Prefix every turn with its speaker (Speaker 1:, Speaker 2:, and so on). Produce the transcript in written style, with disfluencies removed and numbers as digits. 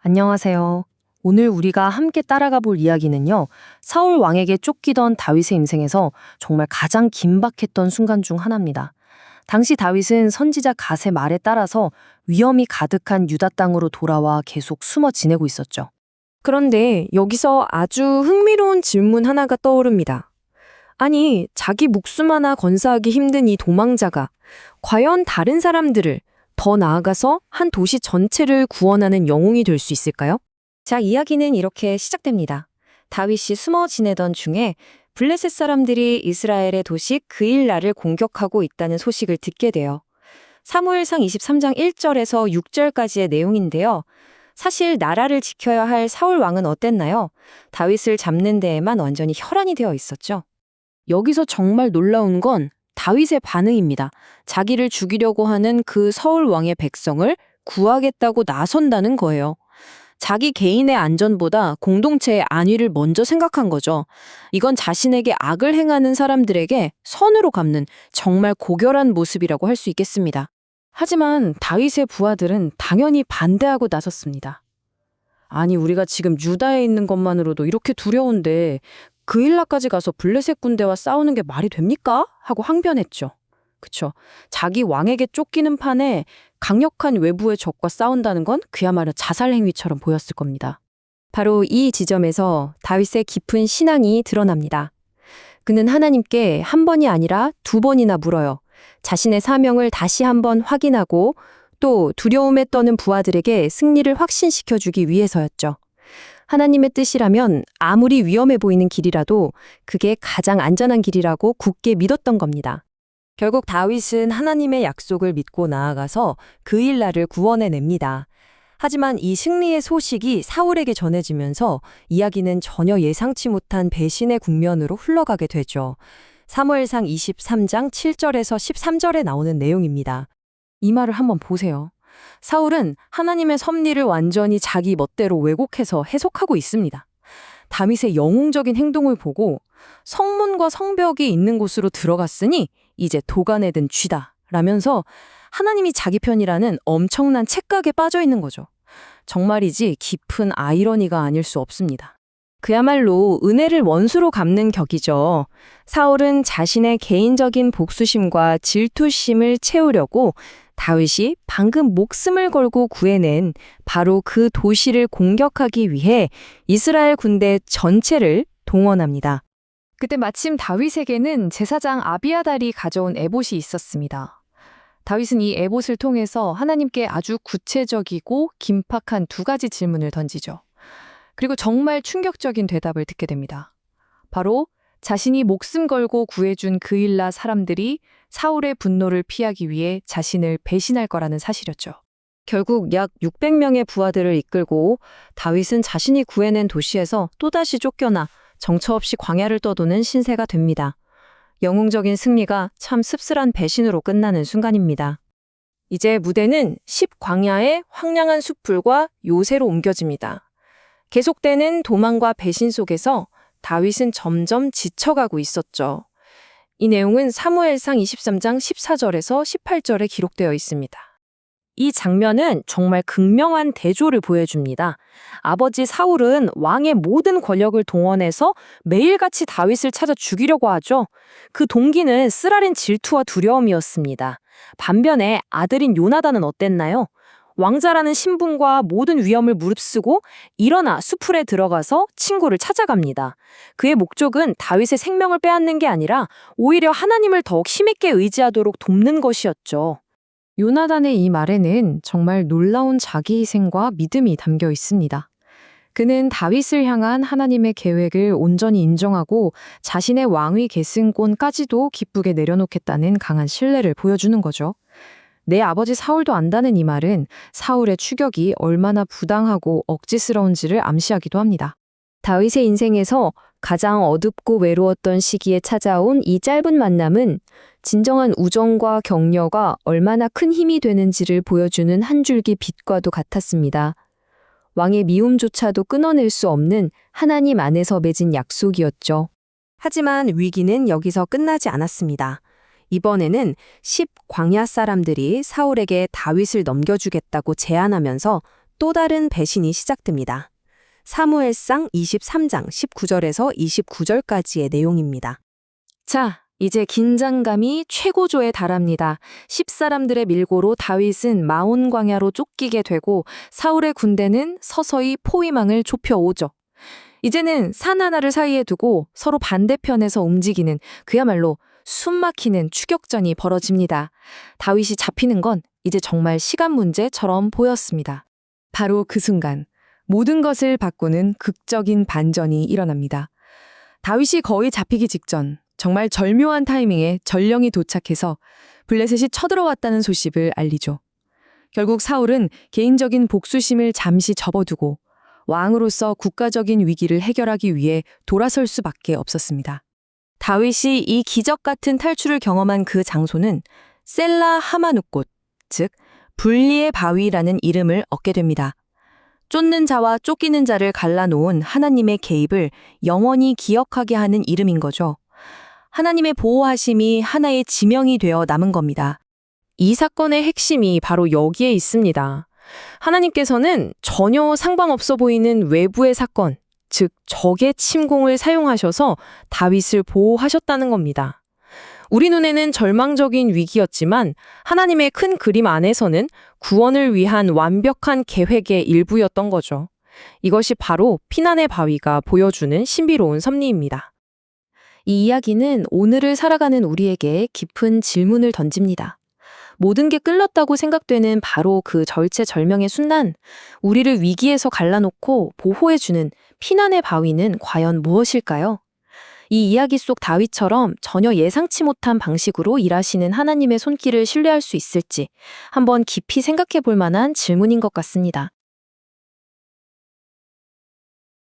Speaker 1: 안녕하세요. 오늘 우리가 함께 따라가 볼 이야기는요, 사울 왕에게 쫓기던 다윗의 인생에서 정말 가장 긴박했던 순간 중 하나입니다. 당시 다윗은 선지자 갓의 말에 따라서 위험이 가득한 유다 땅으로 돌아와 계속 숨어 지내고 있었죠.
Speaker 2: 그런데 여기서 아주 흥미로운 질문 하나가 떠오릅니다. 아니, 자기 목숨 하나 건사하기 힘든 이 도망자가 과연 다른 사람들을 더 나아가서 한 도시 전체를 구원하는 영웅이 될 수 있을까요?
Speaker 3: 자, 이야기는 이렇게 시작됩니다. 다윗이 숨어 지내던 중에 블레셋 사람들이 이스라엘의 도시 그일라를 공격하고 있다는 소식을 듣게 돼요. 사무엘상 23장 1절에서 6절까지의 내용인데요. 사실 나라를 지켜야 할 사울 왕은 어땠나요? 다윗을 잡는 데에만 완전히 혈안이 되어 있었죠.
Speaker 2: 여기서 정말 놀라운 건 다윗의 반응입니다. 자기를 죽이려고 하는 그 서울 왕의 백성을 구하겠다고 나선다는 거예요. 자기 개인의 안전보다 공동체의 안위를 먼저 생각한 거죠. 이건 자신에게 악을 행하는 사람들에게 선으로 갚는 정말 고결한 모습이라고 할 수 있겠습니다. 하지만 다윗의 부하들은 당연히 반대하고 나섰습니다. 아니, 우리가 지금 유다에 있는 것만으로도 이렇게 두려운데 그일라까지 가서 블레셋 군대와 싸우는 게 말이 됩니까? 하고 항변했죠. 그쵸. 자기 왕에게 쫓기는 판에 강력한 외부의 적과 싸운다는 건 그야말로 자살 행위처럼 보였을 겁니다.
Speaker 3: 바로 이 지점에서 다윗의 깊은 신앙이 드러납니다. 그는 하나님께 한 번이 아니라 두 번이나 물어요. 자신의 사명을 다시 한번 확인하고 또 두려움에 떠는 부하들에게 승리를 확신시켜주기 위해서였죠. 하나님의 뜻이라면 아무리 위험해 보이는 길이라도 그게 가장 안전한 길이라고 굳게 믿었던 겁니다. 결국 다윗은 하나님의 약속을 믿고 나아가서 그일라를 구원해냅니다. 하지만 이 승리의 소식이 사울에게 전해지면서 이야기는 전혀 예상치 못한 배신의 국면으로 흘러가게 되죠. 사무엘상 23장 7절에서 13절에 나오는 내용입니다.
Speaker 2: 이 말을 한번 보세요. 사울은 하나님의 섭리를 완전히 자기 멋대로 왜곡해서 해석하고 있습니다. 다윗의 영웅적인 행동을 보고 성문과 성벽이 있는 곳으로 들어갔으니 이제 도간에 든 쥐다 라면서 하나님이 자기 편이라는 엄청난 착각에 빠져 있는 거죠. 정말이지 깊은 아이러니가 아닐 수 없습니다.
Speaker 3: 그야말로 은혜를 원수로 갚는 격이죠. 사울은 자신의 개인적인 복수심과 질투심을 채우려고 다윗이 방금 목숨을 걸고 구해낸 바로 그 도시를 공격하기 위해 이스라엘 군대 전체를 동원합니다.
Speaker 1: 그때 마침 다윗에게는 제사장 아비아달이 가져온 에봇이 있었습니다. 다윗은 이 에봇을 통해서 하나님께 아주 구체적이고 긴박한 두 가지 질문을 던지죠. 그리고 정말 충격적인 대답을 듣게 됩니다. 바로 자신이 목숨 걸고 구해준 그일라 사람들이 사울의 분노를 피하기 위해 자신을 배신할 거라는 사실이었죠.
Speaker 3: 결국 약 600명의 부하들을 이끌고 다윗은 자신이 구해낸 도시에서 또다시 쫓겨나 정처 없이 광야를 떠도는 신세가 됩니다. 영웅적인 승리가 참 씁쓸한 배신으로 끝나는 순간입니다.
Speaker 2: 이제 무대는 10광야의 황량한 숲풀과 요새로 옮겨집니다. 계속되는 도망과 배신 속에서 다윗은 점점 지쳐가고 있었죠. 이 내용은 사무엘상 23장 14절에서 18절에 기록되어 있습니다.
Speaker 1: 이 장면은 정말 극명한 대조를 보여줍니다. 아버지 사울은 왕의 모든 권력을 동원해서 매일같이 다윗을 찾아 죽이려고 하죠. 그 동기는 쓰라린 질투와 두려움이었습니다. 반면에 아들인 요나단은 어땠나요? 왕자라는 신분과 모든 위험을 무릅쓰고 일어나 수풀에 들어가서 친구를 찾아갑니다. 그의 목적은 다윗의 생명을 빼앗는 게 아니라 오히려 하나님을 더욱 힘있게 의지하도록 돕는 것이었죠.
Speaker 2: 요나단의 이 말에는 정말 놀라운 자기희생과 믿음이 담겨 있습니다. 그는 다윗을 향한 하나님의 계획을 온전히 인정하고 자신의 왕위 계승권까지도 기쁘게 내려놓겠다는 강한 신뢰를 보여주는 거죠. 내 아버지 사울도 안다는 이 말은 사울의 추격이 얼마나 부당하고 억지스러운지를 암시하기도 합니다.
Speaker 3: 다윗의 인생에서 가장 어둡고 외로웠던 시기에 찾아온 이 짧은 만남은 진정한 우정과 격려가 얼마나 큰 힘이 되는지를 보여주는 한 줄기 빛과도 같았습니다. 왕의 미움조차도 끊어낼 수 없는 하나님 안에서 맺은 약속이었죠. 하지만 위기는 여기서 끝나지 않았습니다. 이번에는 10광야 사람들이 사울에게 다윗을 넘겨주겠다고 제안하면서 또 다른 배신이 시작됩니다. 사무엘상 23장 19절에서 29절까지의 내용입니다.
Speaker 1: 자, 이제 긴장감이 최고조에 달합니다. 10사람들의 밀고로 다윗은 마온 광야로 쫓기게 되고 사울의 군대는 서서히 포위망을 좁혀오죠. 이제는 산 하나를 사이에 두고 서로 반대편에서 움직이는 그야말로 숨막히는 추격전이 벌어집니다. 다윗이 잡히는 건 이제 정말 시간 문제처럼 보였습니다.
Speaker 4: 바로 그 순간 모든 것을 바꾸는 극적인 반전이 일어납니다. 다윗이 거의 잡히기 직전 정말 절묘한 타이밍에 전령이 도착해서 블레셋이 쳐들어왔다는 소식을 알리죠. 결국 사울은 개인적인 복수심을 잠시 접어두고 왕으로서 국가적인 위기를 해결하기 위해 돌아설 수밖에 없었습니다.
Speaker 3: 다윗이 이 기적 같은 탈출을 경험한 그 장소는 셀라 하마누꽃, 즉 분리의 바위라는 이름을 얻게 됩니다. 쫓는 자와 쫓기는 자를 갈라놓은 하나님의 개입을 영원히 기억하게 하는 이름인 거죠. 하나님의 보호하심이 하나의 지명이 되어 남은 겁니다.
Speaker 1: 이 사건의 핵심이 바로 여기에 있습니다. 하나님께서는 전혀 상관없어 보이는 외부의 사건, 즉 적의 침공을 사용하셔서 다윗을 보호하셨다는 겁니다. 우리 눈에는 절망적인 위기였지만 하나님의 큰 그림 안에서는 구원을 위한 완벽한 계획의 일부였던 거죠. 이것이 바로 피난의 바위가 보여주는 신비로운 섭리입니다.
Speaker 3: 이 이야기는 오늘을 살아가는 우리에게 깊은 질문을 던집니다. 모든 게 끌렸다고 생각되는 바로 그 절체절명의 순간, 우리를 위기에서 갈라놓고 보호해주는 피난의 바위는 과연 무엇일까요? 이 이야기 속 다윗처럼 전혀 예상치 못한 방식으로 일하시는 하나님의 손길을 신뢰할 수 있을지 한번 깊이 생각해 볼 만한 질문인 것 같습니다.